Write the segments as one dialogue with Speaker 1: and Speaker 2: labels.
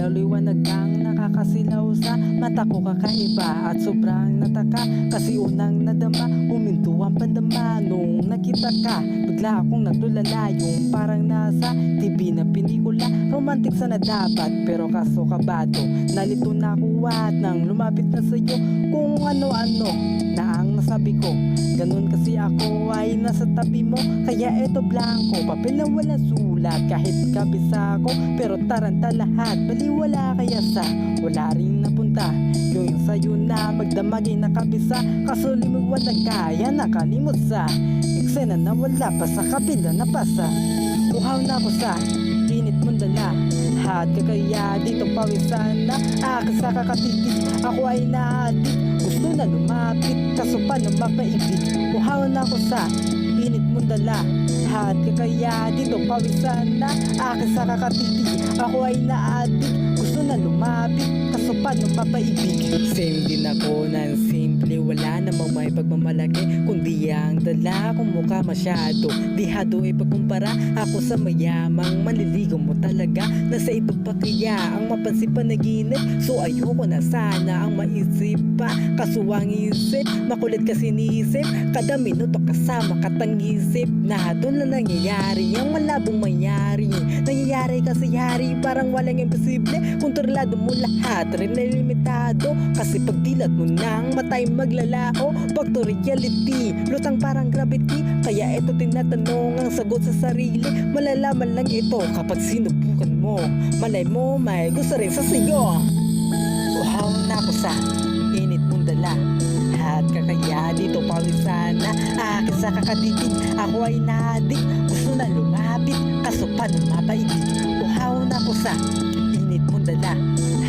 Speaker 1: Tila liwanag ang nakakasilaw sa mata ko, kakaiba at sobrang nataka. Kasi unang nadama, huminto ang pandama nung nakita ka. Bigla akong natulala, yung parang nasa TV na pelikula. Romantic sana dapat, pero kaso kabado. Nalito na ako at nang lumapit na sa'yo, kung ano-ano na ang nasabi ko. Ganun kasi ako ay nasa tabi mo, kaya eto blanco, papel na wala sulat. Kahit kabisa ko, pero taranta lahat. Baliwala kaya sa wala rin napunta. Yung sa'yo na magdamagay nakabisa, kaso limigwan na kaya nakalimot sa eksena na wala pa sa kapila na pasa. Uhaw na ako sa init mong dala, at kakaya dito pawisan na akin sa kakatitig. Ako ay naadik, gusto na lumapit, kaso paano mapaibig. Uhaw na ako sa init mong dala, at kakaya dito pawisan na akin sa kakatitig. Ako ay naadik, gusto na lumapit, kaso paano mapaibig. Same din ako ng simple, wala namang may pagmamalaki, kundi ang dala kong mukha masyado. Dihado ipagkumpara ako sa mayamang manliligaw mo talaga. Nasa ito pa kaya ang mapansin panaginip, so ayoko na sana ang maisip pa. Kaso ang isip, makulit kasi niisip, kada minuto kasama katangisip. Na doon na nangyayari ang malabong mangyari. Nangyayari kasi yari, parang walang imposible. Kontrolado mo lahat, rin na limitado. Kasi pag dilat mo nang matay maglalaho, back to reality, lutang parang gravity. Kaya ito tinatanong ang sagot sa sarili, malalaman lang ito kapag sinubukan mo. Malay mo may gusto rin sa sayo. Uhaw na ako sa init mong dala, at kakaya dito pawisan na akin sa kakatitig. Ako ay naadik, gusto na lumapit, kaso paano mapaibig. Uhaw na ako sa init mong dala,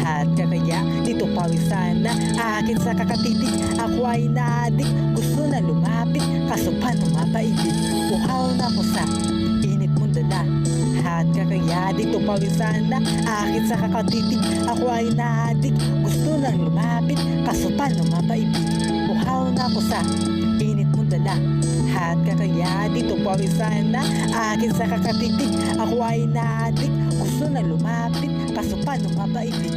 Speaker 1: at kakaya dito pawisan na akin sa kakatitig. Ako ay naadik, gusto na lumapit, kaso paano mapaibig. Uhaw na ako sa init mong dala, at kakaya dito pawisan na akin sa kakatitig. Ako ay naadik, gusto nang lumapit, kaso paano mapaibig. Uhaw na ako sa init mong dala, at kakaya dito pawisan na akin sa kakatitig. Ako ay naadik, gusto nang lumapit, kaso paano mapaibig.